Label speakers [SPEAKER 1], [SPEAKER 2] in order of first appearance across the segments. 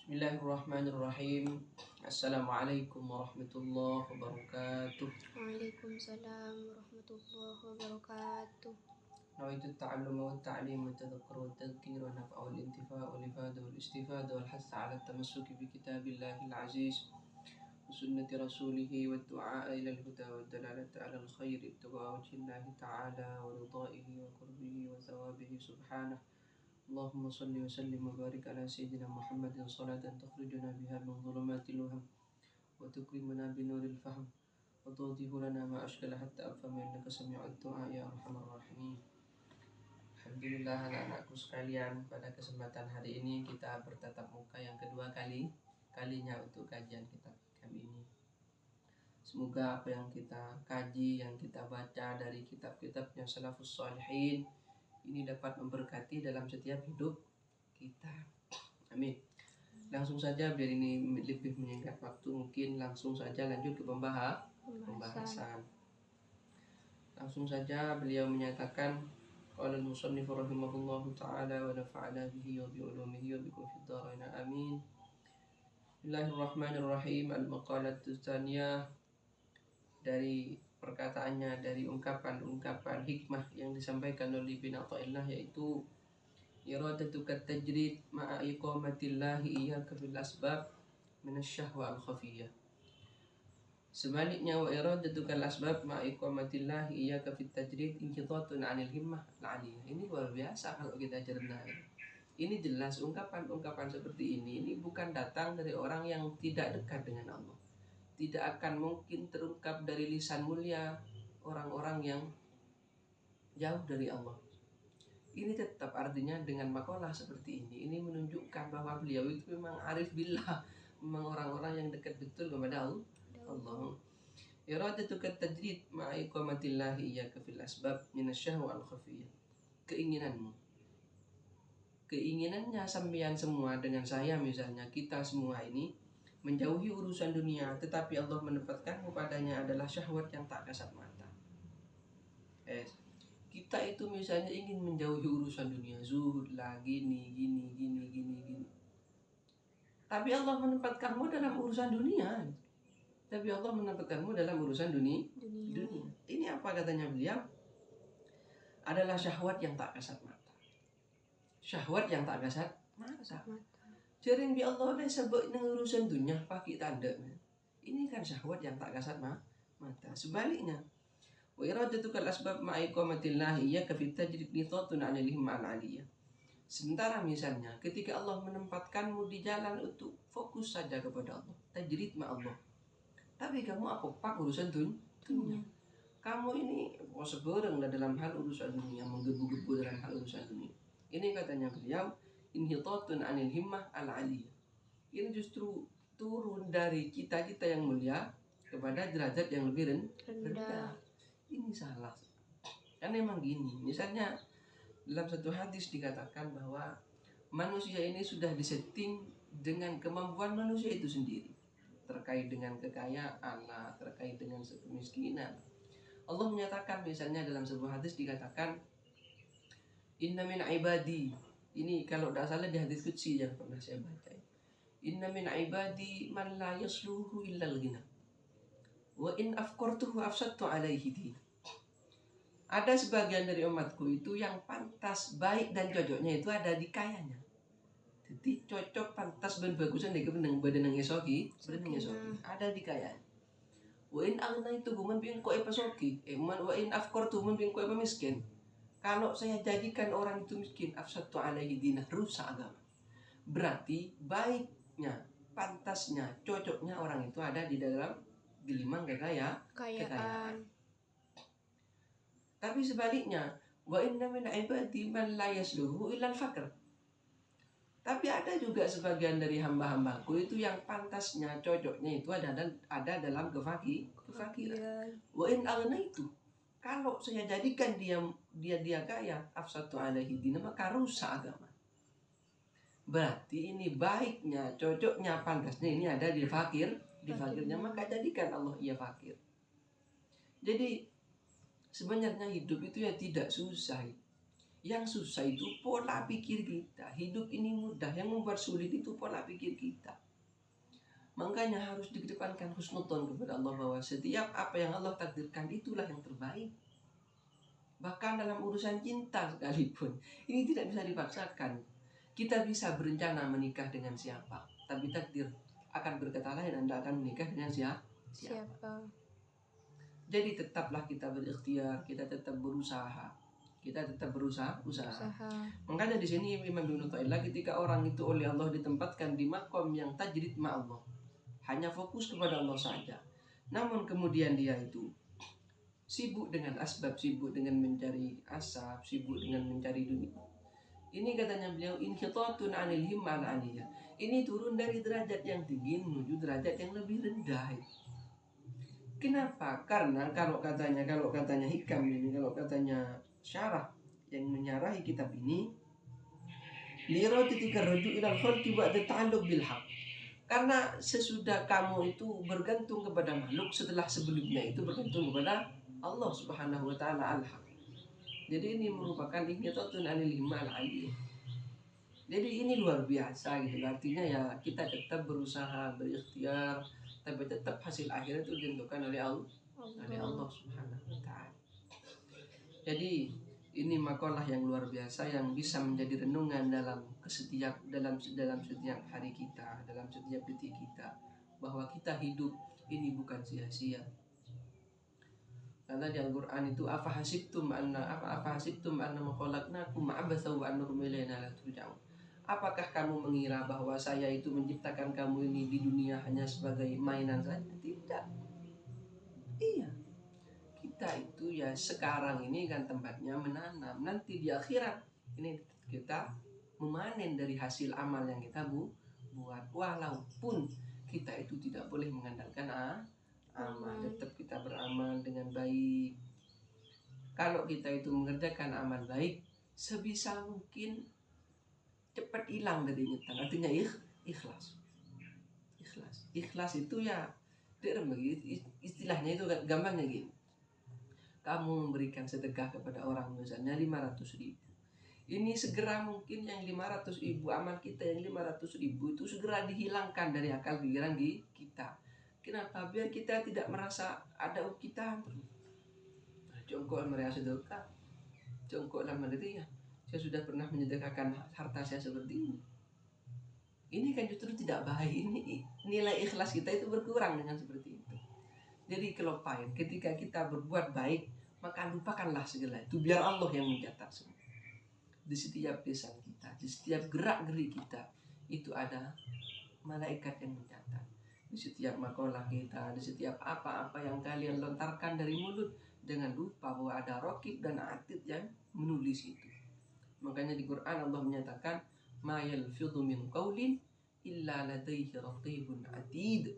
[SPEAKER 1] Bismillahirrahmanirrahim. Assalamualaikum warahmatullahi wabarakatuh.
[SPEAKER 2] Waalaikumsalam warahmatullahi wabarakatuh.
[SPEAKER 1] Nawaitu at-ta'alluma wa at-ta'lim wa at-tadhakkura wa at-tadhkira wa naf'a wal intifa' wal ifada wal istifada wal hath 'ala at-tamassuki bi kitabillahil 'aziz wa sunnati rasulih wa ad-du'a ila al-huda wa ad-dalalati 'ala al-khair ibtigha'a wajhillahi ta'ala wa ridha'ihi wa qurbihi wa thawabihi subhanahu. Allahumma salli wa sallim wa barik ala sayyidina Muhammadin salatan tukhrijuna biha min dhulumatil wahm wa tukrimuna bi nuril fahm wa tudhihu lana ma ashkala hatta afhama innaka sami'ud du'a ya arhamar rahimin. Alhamdulillah anak-anakku sekalian, pada kesempatan hari ini kita bertatap muka yang kedua kalinya untuk kajian kitab kami ini. Semoga apa yang kita kaji, yang kita baca dari kitab-kitabnya salafus salihin ini dapat memberkati dalam setiap hidup kita. Amin. Langsung saja biar ini lebih menyingkat waktu, mungkin langsung saja lanjut ke pembahasan. Langsung saja beliau menyatakan qala al-musannif rahimahullahu ta'ala wa nafa'ana bihi wa bi ulumihi wa bikum fid dharain amin. Bismillahirrahmanirrahim. Al-maqalatu tsaniyah, dari perkataannya, dari ungkapan-ungkapan hikmah yang disampaikan oleh Ibn Athaillah, yaitu iradatuka tajrid ma'a iqamatillahi iyyaka bil asbab minasyahwa al-khafiyyah. Sebaliknya, wa iradatuka al-asbab ma'a iqamatillahi iyyaka fit tajrid inqitatun 'anil himmah al-'aliyah. Ini luar biasa kalau kita cerna. Ini jelas ungkapan-ungkapan seperti ini bukan datang dari orang yang tidak dekat dengan Allah. Tidak akan mungkin terungkap dari lisan mulia orang-orang yang jauh dari Allah. Ini tetap artinya dengan makalah seperti ini menunjukkan bahwa beliau itu memang arif billah, memang orang-orang yang dekat betul kepada Allah. Iradatuka tajrid ma'a iqamatillahi iyyaka fil asbab minasyahwa al-khafiyyah. Keinginannya sampean semua dengan saya, misalnya kita semua ini menjauhi urusan dunia, tetapi Allah menempatkanmu padanya adalah syahwat yang tak kasat mata. Kita itu misalnya ingin menjauhi urusan dunia, zuhud lah, gini. Tapi Allah menempatkanmu dalam urusan dunia. Dunia. Ini apa katanya beliau? Adalah syahwat yang tak kasat mata. Syahwat yang tak kasat mata. Sering bi Allah sebut dengan urusan dunia pakai tanda. Ini kan syahwat yang tak kasat mata. Sebaliknya, wa iradatukal asbab ma'a iqamatillahi iyyaka fit tajrid nitatun 'anil himmah al-'aliyah. Sementara misalnya ketika Allah menempatkanmu di jalan untuk fokus saja kepada Allah, tajrid ma Allah. Tapi kamu apa pak urusan dunia? Kamu ini seberang dalam hal urusan dunia, menggebu-gebu dalam hal urusan dunia. Ini katanya beliau, inhitatun 'anil himmah al-'aliyah. Ini justru turun dari cita-cita yang mulia kepada derajat yang lebih rendah. Ini salah. Karena memang gini, misalnya dalam satu hadis dikatakan bahwa manusia ini sudah disetting dengan kemampuan manusia itu sendiri, terkait dengan kekayaan, terkait dengan kemiskinan. Allah menyatakan misalnya dalam sebuah hadis dikatakan, inna min ibadi. Ini kalau tidak salah di hadis qudsi yang pernah saya baca. Inna min ibadi man la yasluhu illa al-ghina. Wa in afqartuhu afsadtu alaihi din. Ada sebagian dari umatku itu yang pantas, baik dan cocoknya itu ada di kayanya. Jadi cocok, pantas dan bagusan dari badan esoki, ada di kayanya. Wa in aghnaitu man bin ko epasoki, wa in afqartu man bin ko miskin. Kalau saya jadikan orang itu miskin, afsadtu alaihi dinah, rusak agama. Berarti baiknya, pantasnya, cocoknya orang itu ada di dalam gelimang kekayaan. Tapi sebaliknya, wa inna min ibadi man la yasluhu illa al-faqr. Tapi ada juga sebagian dari hamba-hambaku itu yang pantasnya, cocoknya itu ada dalam kefakiran. Wa in aghnaitu, kalau saya jadikan dia kaya, afsatu alaihi din, maka rusak agama. Berarti ini baiknya, cocoknya, pantasnya ini ada di fakirnya, maka jadikan Allah ia fakir. Jadi sebenarnya hidup itu ya tidak susah. Yang susah itu pola pikir kita. Hidup ini mudah, yang membuat sulit itu pola pikir kita. Makanya harus dikedepankan husnudzon kepada Allah, bahwa setiap apa yang Allah takdirkan itulah yang terbaik. Bahkan dalam urusan cinta sekalipun, ini tidak bisa dipaksakan. Kita bisa berencana menikah dengan siapa, tapi takdir akan berkata lain, Anda akan menikah dengan siapa. Jadi tetaplah kita berikhtiar, kita tetap berusaha. Usaha. Makanya di sini Imam Ibnu Athaillah, ketika orang itu oleh Allah ditempatkan di makom yang tajrid ma Allah, hanya fokus kepada Allah saja, namun kemudian dia itu sibuk dengan asbab, sibuk dengan mencari asbab, sibuk dengan mencari dunia. Ini katanya beliau, inhitatun anil himmah al-aliyah. Ini turun dari derajat yang tinggi menuju derajat yang lebih rendah. Kenapa? Karena kalau katanya hikam ini, kalau katanya syarah yang menyarahi kitab ini, liratitika rujuk ilal khalqi ba'da ta'alluq bil haq. Karena sesudah kamu itu bergantung kepada makhluk, setelah sebelumnya itu bergantung kepada Allah Subhanahu wa taala al-haq. Jadi ini merupakan inhitatun anil himmah al-aliyah. Jadi ini luar biasa gitu. Artinya ya kita tetap berusaha, berikhtiar, tapi tetap hasil akhirnya itu ditentukan oleh Allah Subhanahu wa taala. Jadi ini makalah yang luar biasa yang bisa menjadi renungan dalam setiap hari kita, dalam setiap detik kita, bahwa kita hidup ini bukan sia-sia. Karena di Al-Qur'an itu afahasibtum anna khalaqnakum abatha wa annakum ilaina la turja'un. Apakah kamu mengira bahwa saya itu menciptakan kamu ini di dunia hanya sebagai mainan saja? Tidak. Iya. Kita itu ya sekarang ini kan tempatnya menanam. Nanti di akhirat ini kita memanen dari hasil amal yang kita buat. Walaupun kita itu tidak boleh mengandalkan amal, tetap kita beramal dengan baik. Kalau kita itu mengerjakan amal baik, sebisa mungkin cepat hilang dari ingatan. Artinya ikhlas. Ikhlas itu ya istilahnya itu gampangnya gini. Kamu memberikan sedekah kepada orang misalnya 500.000. Ini segera mungkin yang 500.000 amal kita yang 500.000 itu segera dihilangkan dari akal pikiran kita. Kenapa? Biar kita tidak merasa ada kita. Jongkok merasa sedekah. Jongkok lama ya. Saya sudah pernah menyedekahkan harta saya seperti ini. Ini kan justru tidak baik. Ini nilai ikhlas kita itu berkurang dengan seperti itu. Jadi kelopain ketika kita berbuat baik, maka lupakanlah segala itu, biar Allah yang mencatat semua. Di setiap lisan kita, di setiap gerak-gerik kita itu ada malaikat yang mencatat. Di setiap makalah kita, di setiap apa-apa yang kalian lontarkan dari mulut, jangan lupa bahwa ada raqib dan atid yang menulis itu. Makanya di Quran Allah menyatakan, ma yalfidhu min qaulin illa ladaihi raqibun atid.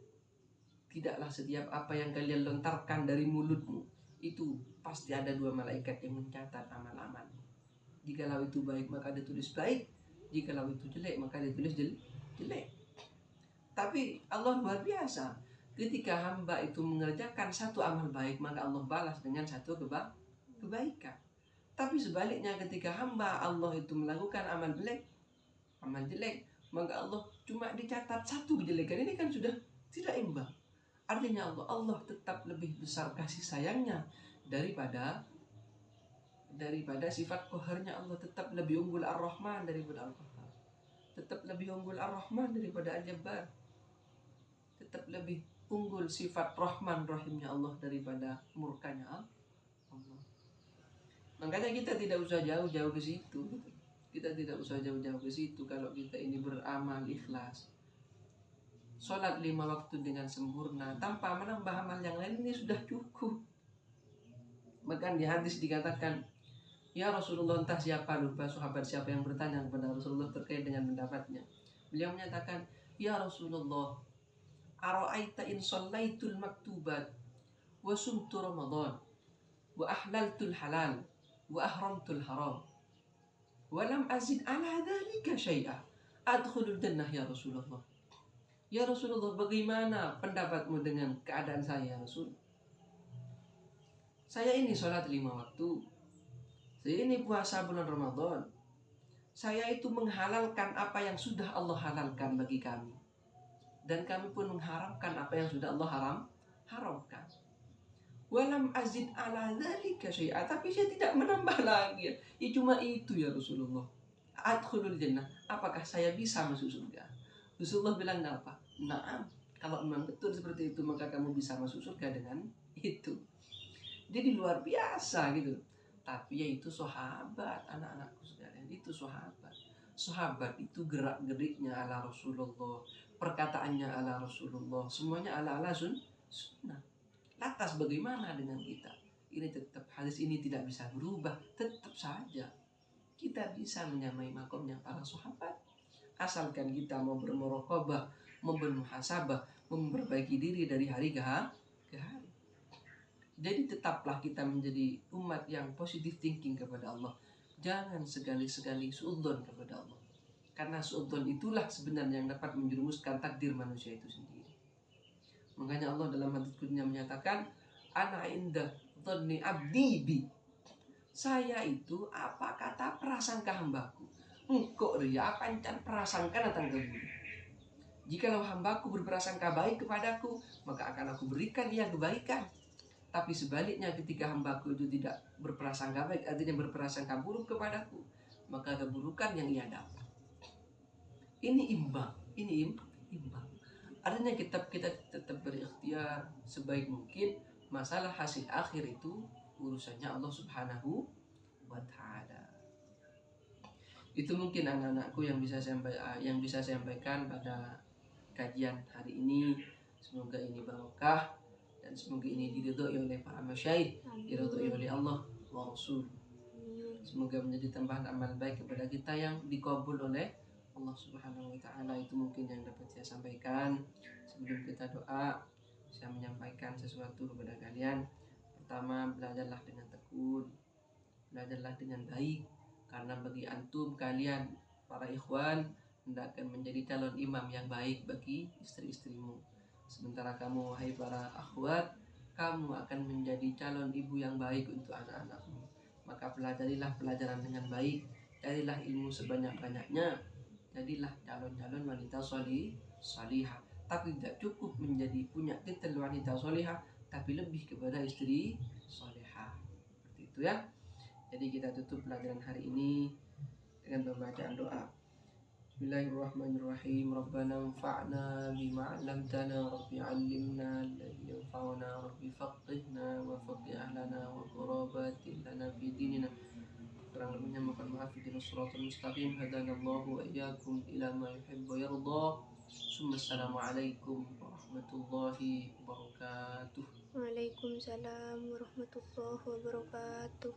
[SPEAKER 1] Tidaklah setiap apa yang kalian lontarkan dari mulutmu itu pasti ada 2 malaikat yang mencatat amal-amalmu. Jikalau itu baik maka ditulis baik, jikalau itu jelek maka ditulis jelek. Tapi Allah luar biasa. Ketika hamba itu mengerjakan satu amal baik, maka Allah balas dengan satu kebaikan. Tapi sebaliknya ketika hamba Allah itu melakukan amal jelek, maka Allah cuma dicatat satu kejelekan. Ini kan sudah tidak imbang. Artinya Allah tetap lebih besar kasih sayangnya daripada sifat qaharnya. Allah tetap lebih unggul Ar-Rahman daripada Al-Qahhar. Tetap lebih unggul Ar-Rahman daripada Al-Jabbar. Tetap lebih unggul sifat Rahman Rahimnya Allah daripada murkanya Allah. Makanya kita tidak usah jauh-jauh ke situ. Kita tidak usah jauh-jauh ke situ kalau kita ini beramal ikhlas. Sholat 5 waktu dengan sempurna tanpa menambah amal yang lain ini sudah cukup. Bahkan di hadis dikatakan, ya Rasulullah, entah siapa, lupa sahabat siapa yang bertanya kepada Rasulullah terkait dengan pendapatnya. Beliau menyatakan, ya Rasulullah, ara'aita in shallaitul maktubat wa sumtu Ramadan wa ahlaltul halal wa ahramtul haram wa lam azid ala dhalika syai'a adkhulul jannah ya Rasulullah. Ya Rasulullah, bagaimana pendapatmu dengan keadaan saya, Rasul? Saya ini sholat 5 waktu. Ini puasa bulan Ramadan. Saya itu menghalalkan apa yang sudah Allah halalkan bagi kami. Dan kami pun mengharamkan apa yang sudah Allah haramkan. Walam azid ala dzalika syai'a, tapi saya tidak menambah lagi. Ya cuma itu ya Rasulullah. Adkhulul jannah, apakah saya bisa masuk surga? Rasulullah bilang apa? Naam, kalau memang betul seperti itu maka kamu bisa masuk surga dengan itu. Jadi luar biasa gitu. Tapi ya itu sahabat, anak-anakku sekalian, itu sahabat. Sahabat itu gerak-geriknya ala Rasulullah, perkataannya ala Rasulullah, semuanya ala sunnah. Lantas bagaimana dengan kita? Ini tetap, hadis ini tidak bisa berubah. Tetap saja kita bisa menyamai makomnya para sahabat. Asalkan kita mau bermuraqabah, mau bermuhasabah, memperbaiki diri dari hari ke hari. Jadi tetaplah kita menjadi umat yang positive thinking kepada Allah. Jangan sekali-sekali suudzon kepada Allah. Karena suudzon itulah sebenarnya yang dapat menjerumuskan takdir manusia itu sendiri. Makanya Allah dalam hadis qudsi menyatakan, ana inda dhanni abdi bi. Saya itu apa kata prasangka hambaku. Engkau ria pancan prasangka datang ke bumi. Jikalau hambaku berprasangka baik kepadaku, maka akan aku berikan ia kebaikan. Tapi sebaliknya ketika hambaku itu tidak berprasangka baik, artinya berprasangka buruk kepadaku, maka keburukan yang ia dapat. Ini imbang, imbang. Artinya kita tetap berikhtiar sebaik mungkin. Masalah hasil akhir itu urusannya Allah Subhanahu wa Ta'ala. Itu mungkin anak-anakku yang bisa saya sampaikan pada kajian hari ini. Semoga ini barokah dan semoga ini diridhoi oleh para masyayikh, diridhoi oleh Allah wa Rasul. Semoga menjadi tambahan amal baik kepada kita yang dikabul oleh Allah Subhanahu wa Ta'ala. Itu mungkin yang dapat saya sampaikan. Sebelum kita doa, saya menyampaikan sesuatu kepada kalian. Pertama, belajarlah dengan tekun, belajarlah dengan baik, karena bagi antum kalian para ikhwan hendakkan menjadi calon imam yang baik bagi istri-istrimu. Sementara kamu wahai para akhwat, kamu akan menjadi calon ibu yang baik untuk anak-anakmu. Maka pelajarilah pelajaran dengan baik, carilah ilmu sebanyak-banyaknya, jadilah calon-calon wanita salihah. Tapi tidak cukup menjadi punya titel wanita salihah, tapi lebih kepada istri salihah. Seperti itu ya. Jadi kita tutup pelajaran hari ini dengan pembacaan doa. Bismillahirrahmanirrahim. Rabbana anfa'na bima 'allamtana, rabbi 'allimna alladhi yanfa'una, rabbi faqihna wa faqih ahlana wa qurabatin lana fi dinina. Kurang lebihnya mohon maaf. Ihdinas siratal mustaqim, hadanallahu wa iyyakum ila ma yuhibbu wa yarda. Assalamualaikum warahmatullahi wabarakatuh.
[SPEAKER 2] Waalaikumsalam warahmatullahi wabarakatuh.